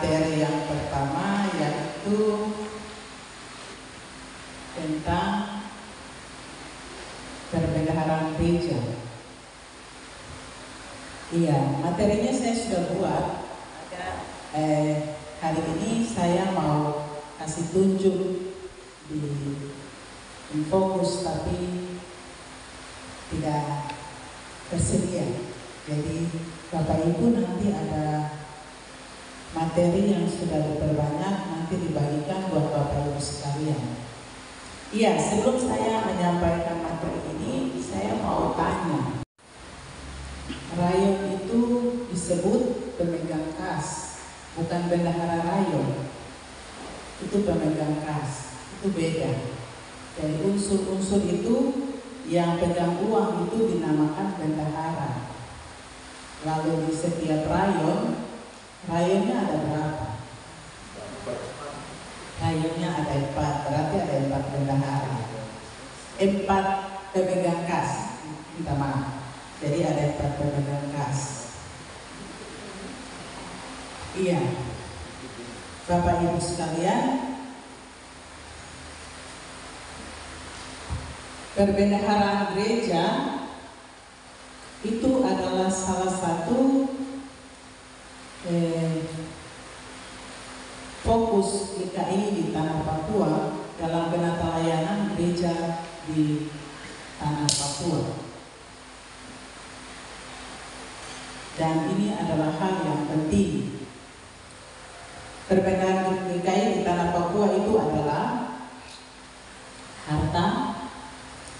materi yang pertama, yaitu tentang perbendaharaan gereja. Iya, materinya saya sudah buat. Hari ini saya mau kasih tunjuk di Infokus, tapi tidak tersedia. Jadi Bapak Ibu nanti ada materi yang sudah diperbanyak, nanti dibagikan buat Bapak Ibu sekalian. Iya, sebelum saya menyampaikan materi ini, saya mau tanya. Rayon itu disebut pemegang kas, bukan bendahara rayon. Itu pemegang kas, itu beda. Jadi unsur-unsur itu yang pegang uang itu dinamakan bendahara. Lalu di setiap rayon, rayonnya ada berapa? Rayonnya ada 4, berarti ada 4 bendahara, 4 pemegang kas, minta maaf. Jadi ada 4 pemegang kas. Iya, Bapak Ibu sekalian, perbendaharaan gereja itu adalah salah satu fokus GKI di Tanah Papua dalam penata layanan gereja di Tanah Papua. Dan ini adalah hal yang penting. Perbendaharaan GKI di Tanah Papua itu adalah harta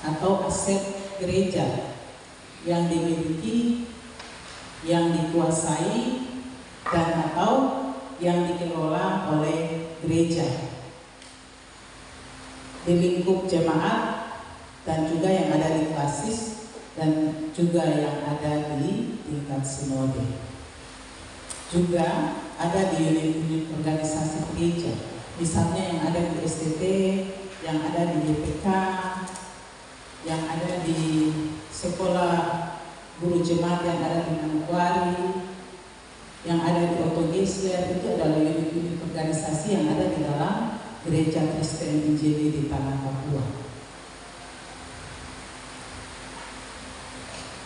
atau aset gereja yang dimiliki, yang dikuasai, dan atau yang dikelola oleh gereja di lingkup jemaat, dan juga yang ada di klasis, dan juga yang ada di tingkat sinode, juga ada di unit-unit organisasi gereja, misalnya yang ada di STT, yang ada di YPK, yang ada di sekolah guru jemaat yang ada di Manokwari, yang ada di Otogesler, itu adalah unit-unit organisasi yang ada di dalam Gereja Kristen Injili di Tanah Papua.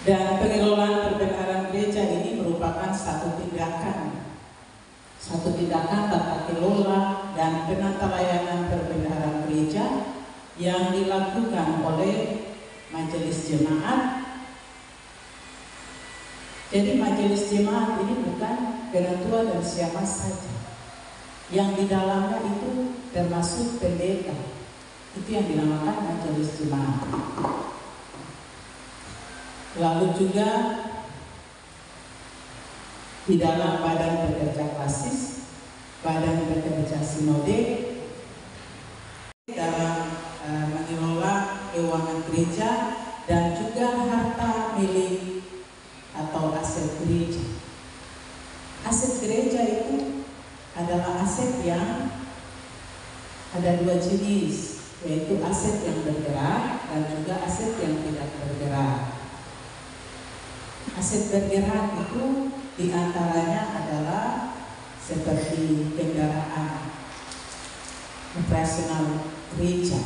Dan pengelolaan perbendaharaan gereja ini merupakan satu tindakan tata kelola dan penata layanan perbendaharaan gereja yang dilakukan oleh majelis jemaat. Jadi majelis jemaat ini bukan penatua dan siapa saja. Yang di dalamnya itu termasuk pendeta. Itu yang dinamakan majelis jemaat. Lalu juga di dalam badan pekerja klasis, badan pekerja sinode, dalam mengelola keuangan gereja dan juga harta milik atau aset gereja. Aset gereja itu adalah aset yang ada 2 jenis, yaitu aset yang bergerak dan juga aset yang tidak bergerak. Aset bergerak itu diantaranya adalah seperti kendaraan operasional gereja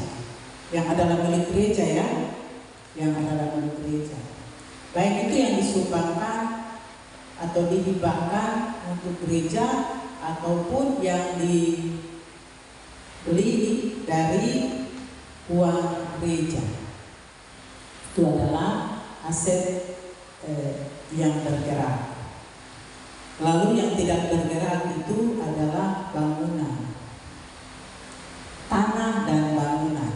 yang adalah milik gereja, yang adalah milik gereja. Baik itu yang disumbangkan atau dihibahkan untuk gereja ataupun yang dibeli dari uang gereja. Itu adalah aset yang bergerak. Lalu yang tidak bergerak itu adalah bangunan, tanah dan bangunan.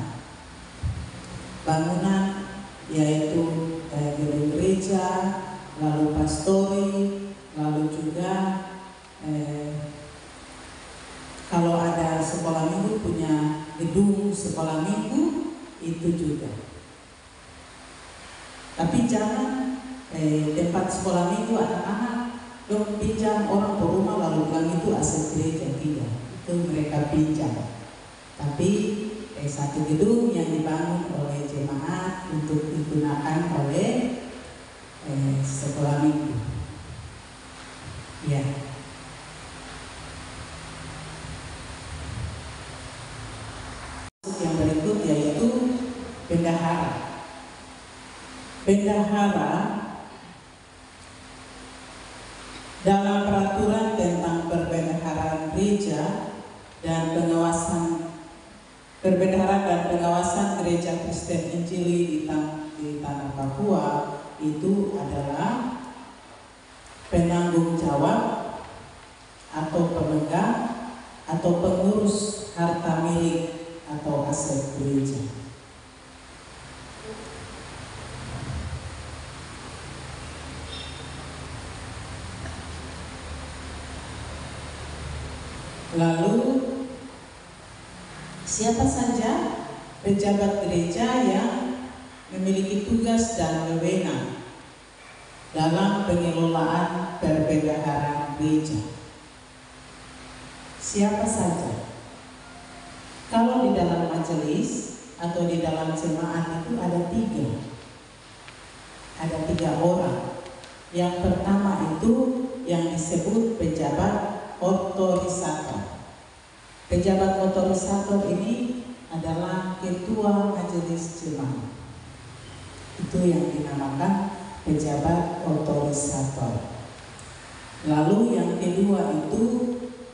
Bangunan yaitu gedung gereja, lalu pastori, lalu juga kalau ada sekolah minggu punya gedung sekolah minggu itu juga. Tapi jangan tempat sekolah minggu anak-anak dong pinjam orang per rumah lalu bilang itu aset gereja. Tidak, itu mereka pinjam. Tapi satu gedung yang dibangun oleh jemaat untuk digunakan oleh sekolah minggu. Ya. bendahara. Bendahara dalam peraturan tentang perbendaharaan gereja dan pengawasan perbendaharaan dan pengawasan gereja Kristen Injili di tanah Papua itu adalah penanggung jawab atau pemegang atau pengurus harta milik atau aset gereja. Lalu siapa saja pejabat gereja yang memiliki tugas dan wewenang dalam pengelolaan perbendaharaan gereja? Siapa saja? Kalau di dalam majelis atau di dalam jemaat itu ada tiga orang. Yang pertama itu yang disebut pejabat otorisator. Pejabat otorisator ini adalah ketua majelis jemaat. Itu yang dinamakan pejabat otorisator. Lalu yang kedua itu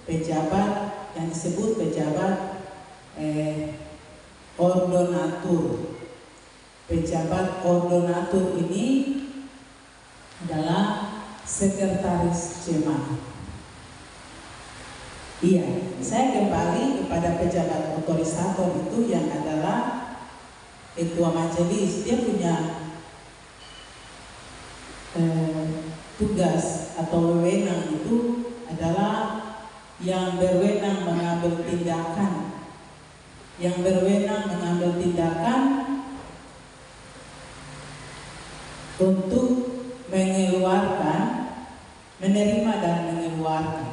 pejabat yang disebut pejabat ordonatur. Pejabat ordonatur ini adalah sekretaris jemaat. Iya, saya kembali kepada pejabat otorisator itu yang adalah ketua majelis. Dia punya tugas atau wewenang itu adalah yang berwenang mengambil tindakan. Yang berwenang mengambil tindakan untuk mengeluarkan, menerima dan mengeluarkan.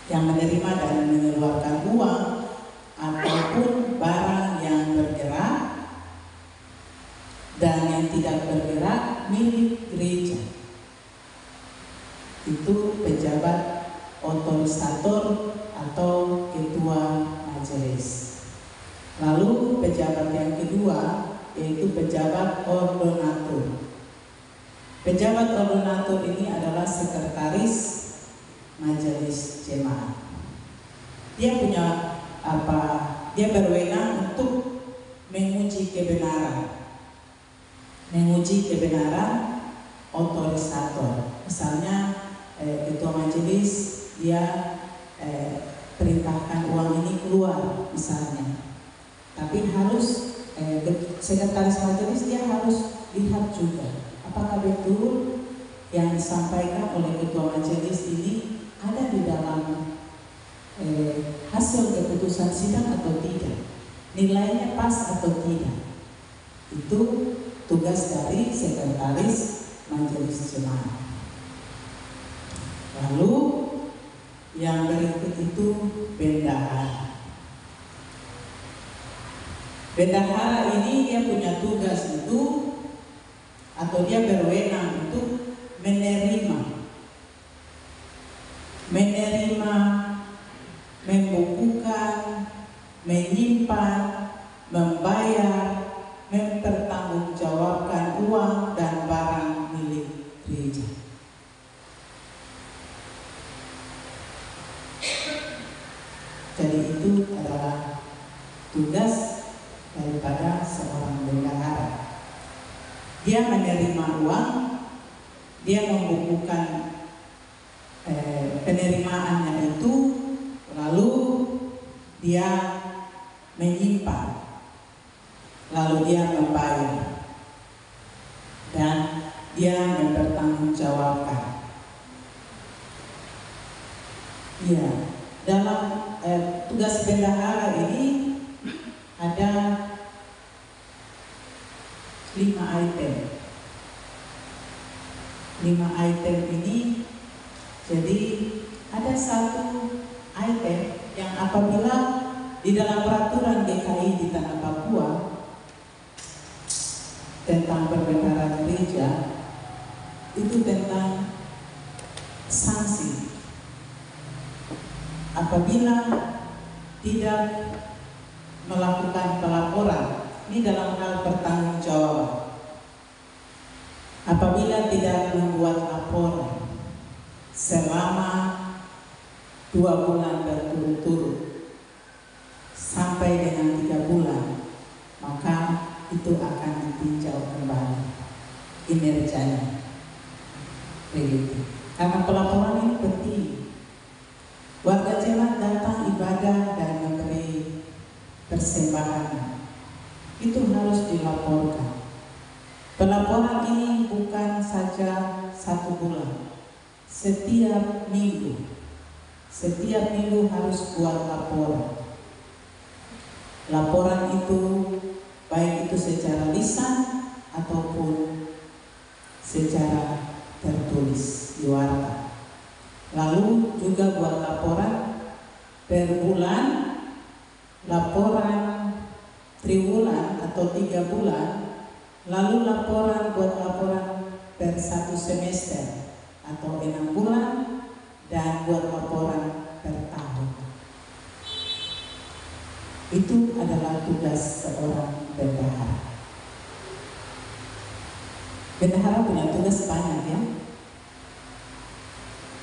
Yang menerima dan mengeluarkan uang ataupun barang yang bergerak dan yang tidak bergerak milik gereja. Itu pejabat otorisator atau ketua majelis. Lalu pejabat yang kedua yaitu pejabat ordonatur. Pejabat ordonatur ini adalah sekretaris majelis jemaat. Dia punya dia berwenang untuk menguji kebenaran. Menguji kebenaran otorisator. Misalnya ketua majelis dia perintahkan uang ini keluar misalnya. Tapi harus sekretaris majelis dia harus lihat juga apakah betul yang disampaikan oleh ketua majelis ini ada di dalam hasil keputusan sidang atau tidak, nilainya pas atau tidak. Itu tugas dari sekretaris majelis jemaat. Lalu yang berikut itu bendahara. Bendahara ini dia punya tugas itu atau dia berwenang untuk menerima, membukukan, menyimpan, membayar, mempertanggungjawabkan uang dan barang milik gereja. Jadi itu adalah tugas daripada seorang bendahara. Dia menerima uang, dia membukukan penerimaannya itu, lalu dia menyimpan, lalu dia membayar, dan dia mempertanggungjawabkan. Ya, dalam tugas bendahara ini ada 5 item. 5 item ini, jadi ada satu item yang apabila di dalam peraturan GKI di tanah Papua tentang perbendaharaan gereja itu tentang sanksi apabila tidak melakukan pelaporan ini dalam hal pertanggungjawaban. Apabila tidak membuat laporan selama 2 bulan berturut-turut sampai dengan 3 bulan, maka itu akan ditinjau kembali kinerjanya. Begitu. Karena pelaporan ini penting. Warga jemaat datang ibadah dan memberi persembahan, itu harus dilaporkan. Pelaporan ini bukan saja 1 bulan, setiap minggu harus buat laporan. Laporan itu baik itu secara lisan ataupun secara tertulis di warta. Lalu juga buat laporan per bulan, laporan triwulan atau 3 bulan, lalu buat laporan per 1 semester atau 6 bulan, dan buat laporan per tahun. Itu adalah tugas seorang bendahara. Bendahara punya tugas banyak ya.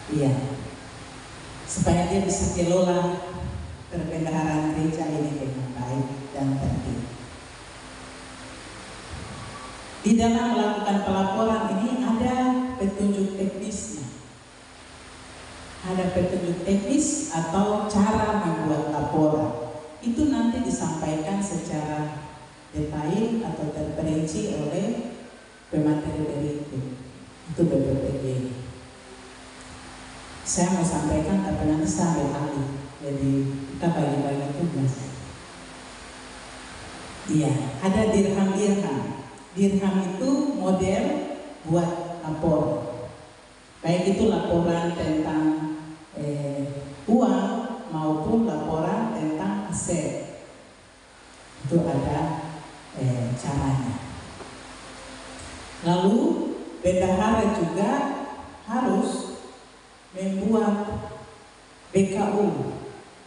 Iya, supaya dia bisa kelola perbendaharaan gereja ini dengan baik dan tertib. Di dalam melakukan pelaporan ini ada petunjuk teknisnya. Ada petunjuk teknis atau cara membuat laporan. Itu nanti disampaikan secara detail atau terperinci oleh pemateri berikut. Itu BPPG. Saya mau sampaikan tapi nanti saya ambil alih. Jadi kita bagi-bagi tugas. Iya, ada dirham. Dirham itu model buat laporan. Baik itu laporan tentang uang maupun laporan tentang aset. Itu ada caranya. Lalu bendahara juga harus membuat BKU,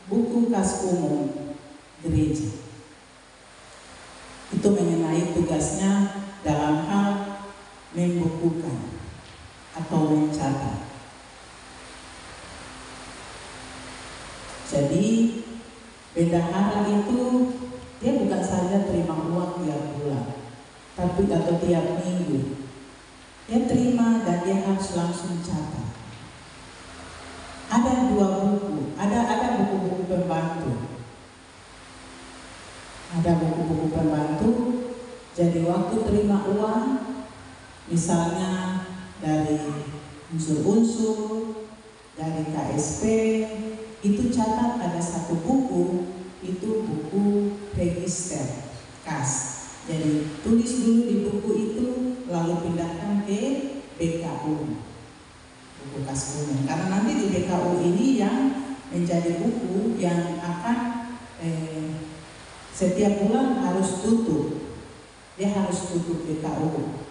buku kas umum gereja. Itu mengenai tugasnya dalam hal membukukan atau mencatat. Jadi bendahara itu dia bukan saja terima uang tiap bulan, tapi atau tiap minggu. Dia terima dan dia harus langsung catat. Ada 2 buku, ada buku-buku pembantu. Ada buku-buku pembantu. Jadi waktu terima uang, misalnya dari unsur-unsur, dari KSP, itu catat ada 1 buku, itu buku register kas. Jadi tulis dulu di buku itu, lalu pindahkan ke BKU, buku kas umum. Karena nanti di BKU ini yang menjadi buku yang akan setiap bulan harus tutup. Dia harus tutup BKU.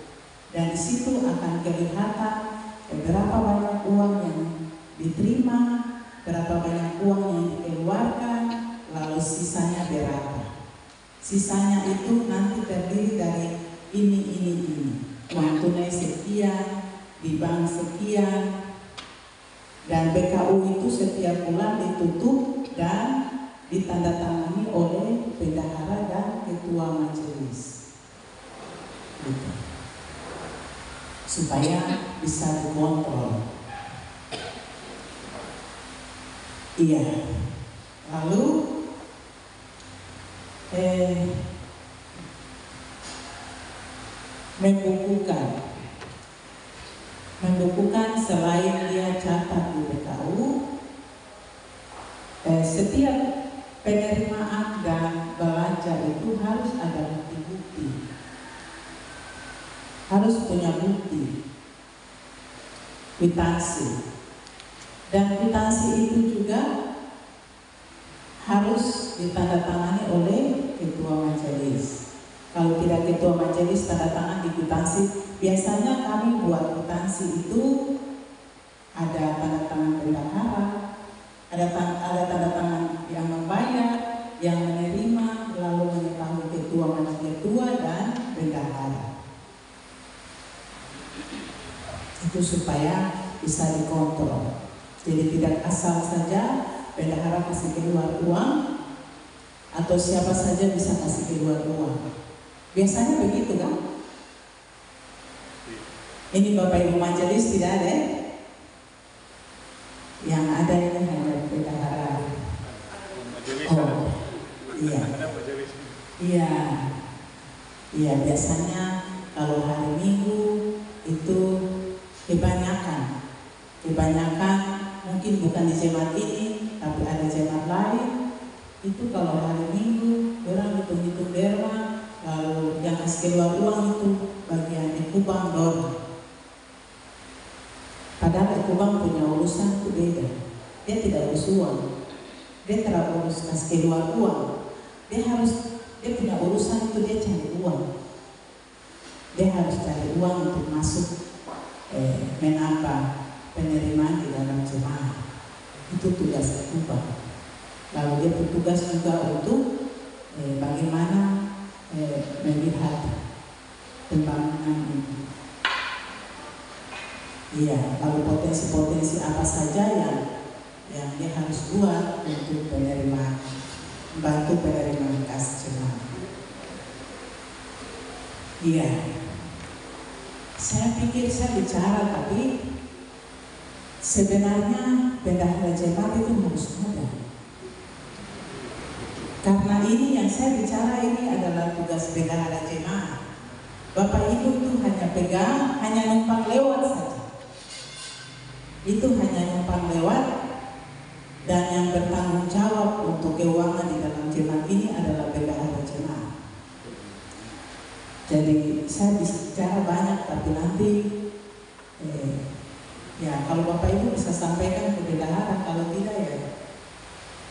Dan di situ akan kelihatan berapa banyak uang yang diterima, berapa banyak uang yang dikeluarkan, lalu sisanya berapa. Sisanya itu nanti terdiri dari ini. Uang tunai sekian, di bank sekian, dan BKU itu setiap bulan ditutup dan ditandatangani oleh bendahara dan ketua majelis. Gitu. Supaya bisa dikontrol. Iya. Lalu membukukan selain dia catat di BKU, setiap penerimaan dan belanja itu harus ada bukti-bukti, harus punya bukti, kwitansi, dan kwitansi itu juga harus ditandatangani oleh ketua majelis. Kalau tidak ketua majelis tanda tangan di kwitansi, biasanya kami buat kwitansi itu ada tanda tangan bendahara, ada tanda tangan yang membayar, yang menerima, lalu mengetahui ketua majelis, itu supaya bisa dikontrol. Jadi tidak asal saja bendahara kasih keluar uang atau siapa saja bisa kasih keluar uang. Biasanya begitu kan? Ini Bapak Ibu Majelis tidak ada, yang ada ini hanya bendahara. Oh, iya, iya, iya. Biasanya kalau hari Minggu itu kebanyakan mungkin bukan di jemaat ini, tapi ada jemaat lain. Itu kalau hari Minggu orang hitung-hitung derma, lalu yang kasih keluar uang itu bagian Ekubang Dor. Padahal Ekubang punya urusan itu beda. Dia tidak urus uang, dia tidak urus kasih keluar uang. Dia punya urusan itu, dia cari uang. Dia harus cari uang untuk masuk menambah penerimaan di dalam jemaat. Itu tugas Ekubang. Lalu dia bertugas juga untuk bagaimana melihat pembangunan ini. Iya, lalu potensi-potensi apa saja yang dia harus buat untuk penerimaan, membantu penerimaan kas jemaat. Iya, saya pikir saya bicara, tapi sebenarnya bendahara jemaat itu harus ada. Karena ini yang saya bicara ini adalah tugas bendahara jemaat. Bapak Ibu itu hanya pegang, hanya numpang lewat saja. Itu hanya numpang lewat, dan yang bertanggung jawab untuk keuangan di dalam jemaat ini adalah bendahara jemaat. Jadi saya bisa bicara banyak, tapi nanti ya kalau Bapak Ibu bisa sampaikan ke bendahara, kalau tidak ya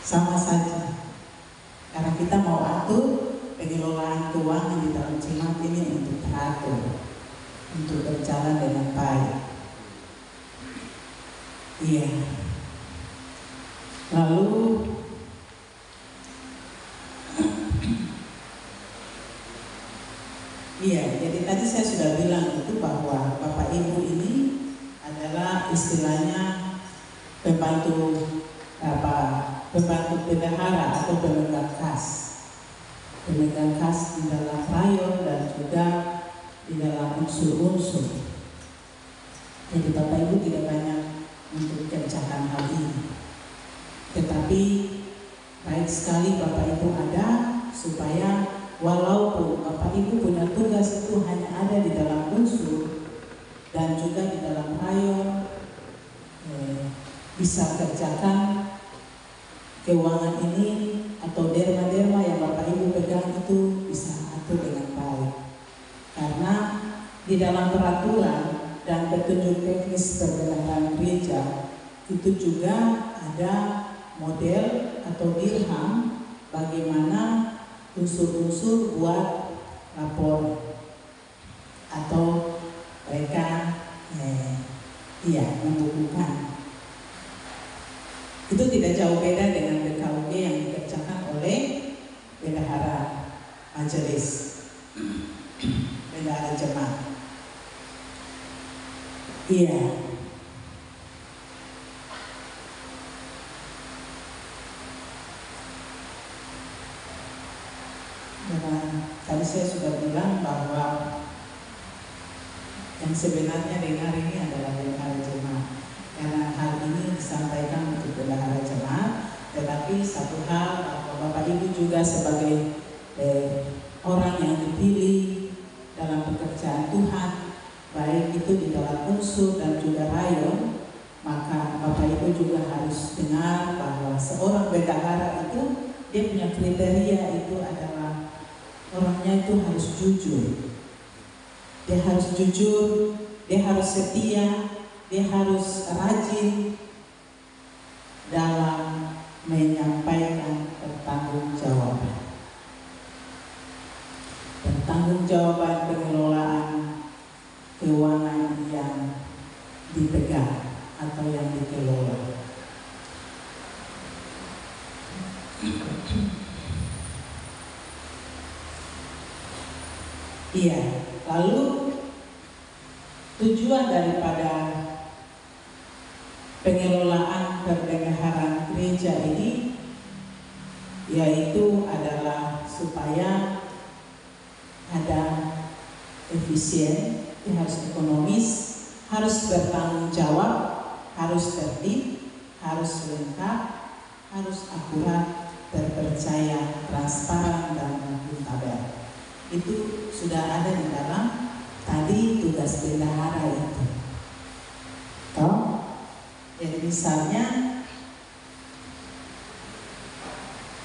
sama saja. Karena kita mau atur pengelolaan keuangan di dalam jemaat ini untuk teratur, untuk berjalan dengan baik. Iya. Lalu iya, jadi tadi saya sudah bilang itu bahwa Bapak Ibu ini adalah istilahnya pembantu bendahara atau pemegang kas di dalam rayon dan juga di dalam unsur-unsur. Jadi Bapak Ibu tidak banyak untuk kerjakan hal ini, tetapi baik sekali Bapak Ibu ada supaya walaupun Bapak Ibu punya tugas itu hanya ada di dalam unsur dan juga di dalam rayon, bisa kerjakan keuangan ini atau derma-derma yang Bapak Ibu pegang itu bisa atur dengan baik. Karena di dalam peraturan dan petunjuk teknis perbendaharaan gereja itu juga ada model atau dirham bagaimana unsur-unsur buat lapor atau mereka membukukan. Itu tidak jauh beda dengan BKUG yang dikerjakan oleh bendahara majelis, bendahara jemaat. Iya. Tadi saya sudah bilang bahwa yang sebenarnya dengar ini adalah bendahara jemaat. Karena hal ini disampaikan untuk bendahara jemaat, tetapi satu hal bahwa Bapak Ibu juga sebagai orang yang dipilih dalam pekerjaan Tuhan, baik itu di dalam unsur dan juga rayon, maka Bapak Ibu juga harus dengar bahwa seorang bendahara itu dia punya kriteria itu adalah orangnya itu harus jujur. Dia harus jujur, dia harus setia, dia harus rajin dalam menyampaikan pertanggungjawaban. Pertanggungjawaban pengelolaan keuangan yang dipegang atau yang dikelola. Iya, lalu tujuan daripada pengelolaan perbendaharaan gereja ini, yaitu adalah supaya ada efisien, harus ekonomis, harus bertanggung jawab, harus tertib, harus lengkap, harus akurat, terpercaya, transparan, dan akuntabel. Itu sudah ada di dalam tadi tugas bendahara itu. Jadi misalnya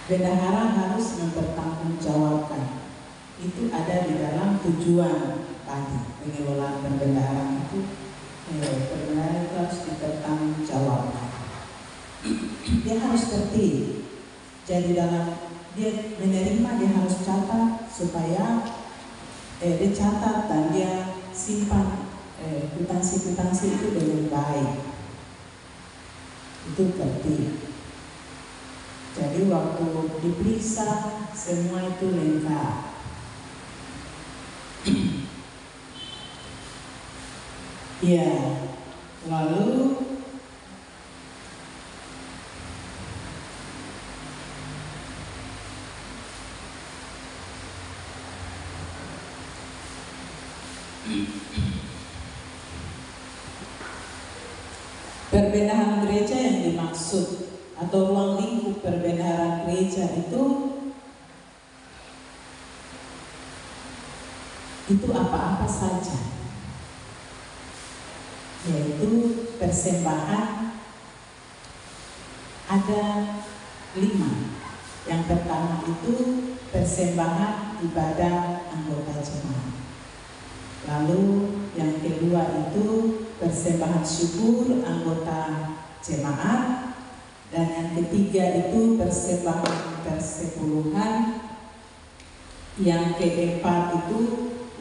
bendahara harus mempertanggungjawabkan. Itu ada di dalam tujuan tadi pengelolaan perbendaharaan itu. Perbendaharaan itu harus dipertanggungjawabkan. Dia harus tertib. Jadi dalam dia menerima, dia harus catat supaya dia catat dan dia simpan kwitansi-kwitansi itu dengan baik. Itu tertib. Jadi waktu diperiksa semua itu lengkap. Ya, lalu perbendaharaan gereja yang dimaksud atau ruang lingkup perbendaharaan gereja itu apa-apa saja, yaitu persembahan ada 5. Yang pertama itu persembahan ibadah anggota jemaat. Lalu yang kedua itu persembahan syukur anggota jemaat, dan yang ketiga itu persembahan persepuluhan, yang keempat itu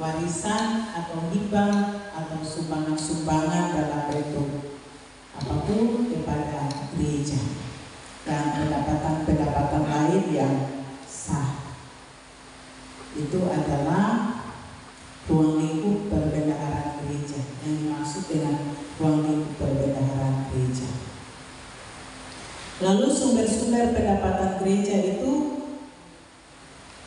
warisan atau hibah atau sumbangan-sumbangan dalam bentuk apapun kepada gereja, dan pendapatan-pendapatan lain yang sah. Itu adalah ruang lingkup perbendaharaan gereja yang dimaksud dengan ruang lingkup perbendaharaan gereja. Lalu sumber-sumber pendapatan gereja itu,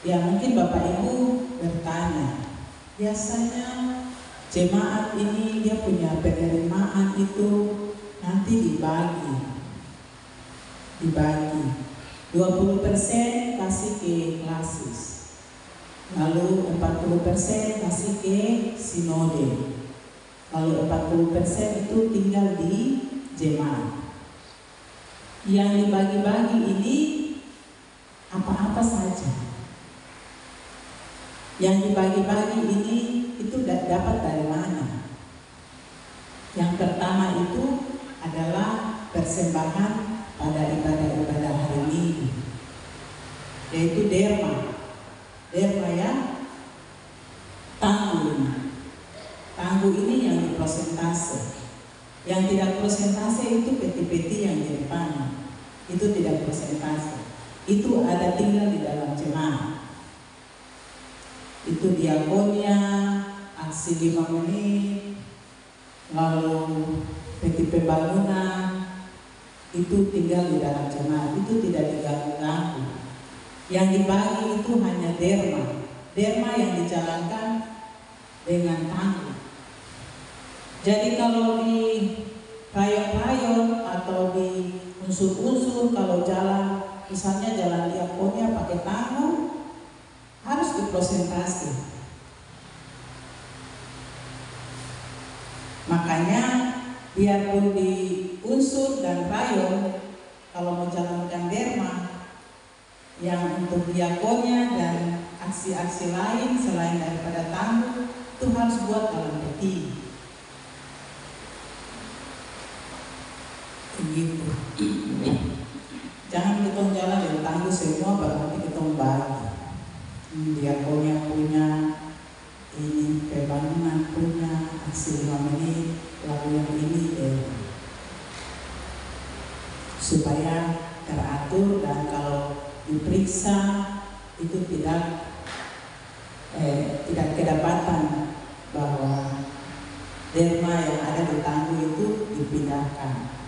ya mungkin Bapak Ibu bertanya, biasanya jemaat ini dia punya penerimaan itu nanti dibagi 20% kasih ke klasis, lalu 40% kasih ke sinode, lalu 40% itu tinggal di jemaat. Yang dibagi-bagi ini apa-apa saja. Yang dibagi-bagi ini itu dapat dari mana? Yang pertama itu adalah persembahan pada ibadah-ibadah hari Minggu, yaitu derma. Derma ya, tangguh ini yang diprosentase. Yang tidak prosentase itu peti-peti yang di depan, itu tidak prosentase. Itu ada tinggal di dalam jemaat. Itu diakonia, aksi 5 menit, lalu peti pembangunan, itu tinggal di dalam jemaat, itu tidak diganggu-ganggu. Yang dibagi itu hanya derma yang dijalankan dengan tangguh. Jadi kalau di rayon-rayon atau di unsur-unsur, kalau jalan, misalnya jalan diakonia pakai tangguh, harus diprosentasi. Makanya biarpun di unsur dan rayon, kalau menjalankan derma yang untuk diakonia dan aksi-aksi lain selain daripada tangguh, itu harus buat dalam peti. Begitu. Jangan kita jalan dan tangguh semua baru nanti kita bagi. Diakonia punya, ini pembangunan punya, aksi 5 menit, lalu yang ini supaya teratur, dan kalau diperiksa itu tidak kedapatan bahwa derma yang ada di tangguh itu dipindahkan.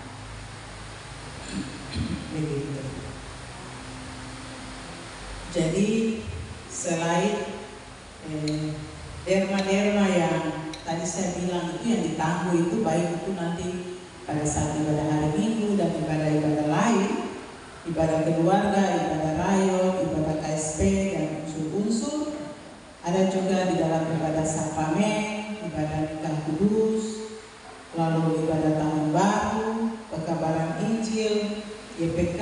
begitu. Jadi selain derma-derma yang tadi saya bilang itu yang ditangguh itu, baik itu nanti pada saat ibadah hari Minggu dan ibadah-ibadah lain, ibadah keluarga, ibadah rayon, ibadah KSP dan unsur-unsur, ada juga di dalam ibadah sakramen, ibadah nikah kudus, lalu ibadah tahun baru, pekabaran Injil, YPK,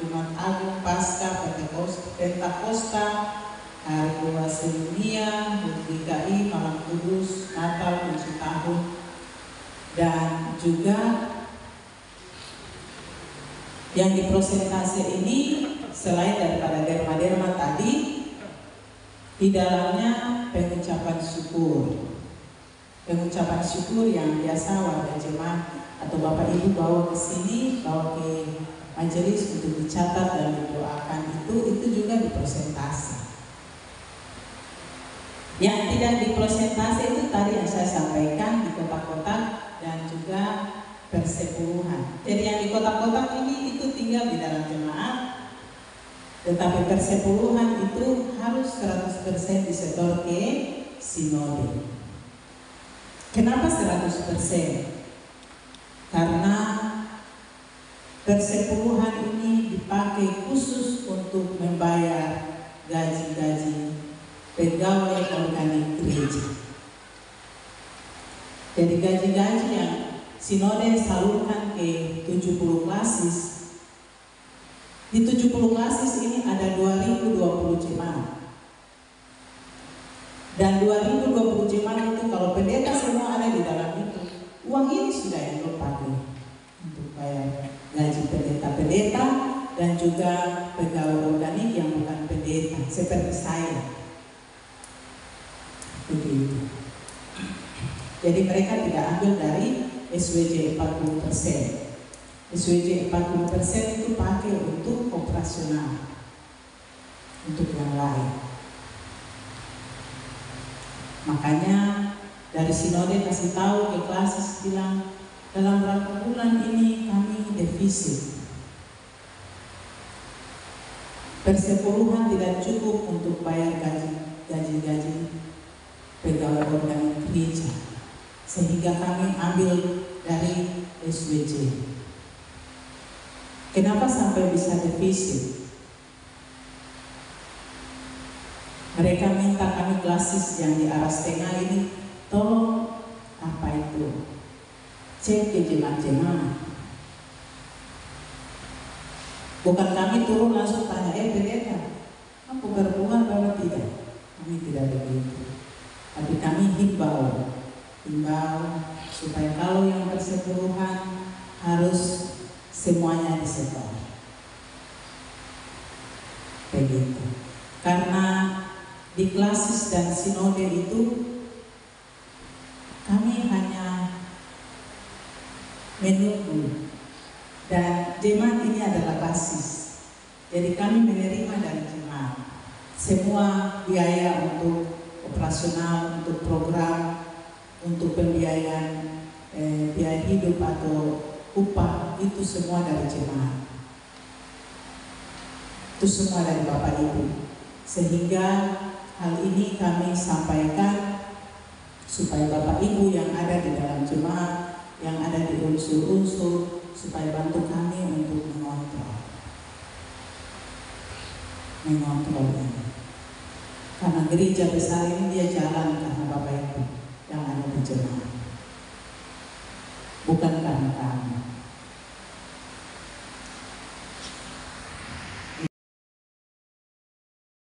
Jumat Agung, Paskah, Pentakosta, Hari Puasa Dunia, GKI, Malam Kudus, Natal, Kunci Tahun, dan juga yang dipresentasi ini selain daripada derma-derma tadi, di dalamnya pengucapan syukur. Pengucapan syukur yang biasa warga jemaat atau Bapak Ibu bawa ke sini, bawa ke majelis untuk dicatat dan didoakan, itu juga dipresentasi. Yang tidak dipresentasi itu tadi yang saya sampaikan di kotak-kotak dan juga persepuluhan. Jadi yang di kotak-kotak ini itu tinggal di dalam jemaat, tetapi persepuluhan itu harus 100% disetor ke sinode. Kenapa 100%? Karena persepuluhan ini dipakai khusus untuk membayar gaji-gaji pegawai organik gereja. Jadi gaji-gaji yang sinode salurkan ke 70 klasis. Di 70 klasis ini ada 2020 jemaat. Dan 2020 jemaat itu kalau pendeta semua ada di dalam itu, uang ini sudah yang pakai untuk bayar gaji pendeta-pendeta dan juga pegawai organik yang bukan pendeta seperti saya. Begitu. Jadi mereka tidak ambil dari SWJ 40%. SWJ 40% itu pakai untuk operasional, untuk yang lain. Makanya dari sinode kasih tahu ke klasis, bilang dalam berapa bulan ini kami defisit. Persepuluhan tidak cukup untuk bayar gaji pegawai organik gereja, sehingga kami ambil dari SWJ. Kenapa sampai bisa defisit? Mereka minta kami klasis yang di Aras Tengah ini, tolong apa itu? Cek ke jemaat-jemaat. Bukan kami turun langsung tanya, pendeta, aku berbuat bahwa tidak? Kami tidak begitu. Tapi kami himbau supaya kalau yang persepuluhan harus semuanya disetor. Begitu. Karena di klasis dan sinode itu kami hanya menunggu, dan jemaat ini adalah basis. Jadi kami menerima dari jemaat semua biaya untuk operasional, untuk program, untuk pembiayaan biaya hidup atau upah, itu semua dari jemaat. Itu semua dari Bapak Ibu. Sehingga hal ini kami sampaikan supaya Bapak Ibu yang ada di dalam jemaat, yang ada di unsur-unsur, supaya bantu kami untuk mengontrol ini. Karena gereja besar ini dia jalan karena Bapak Ibu yang ada di jemaat, bukan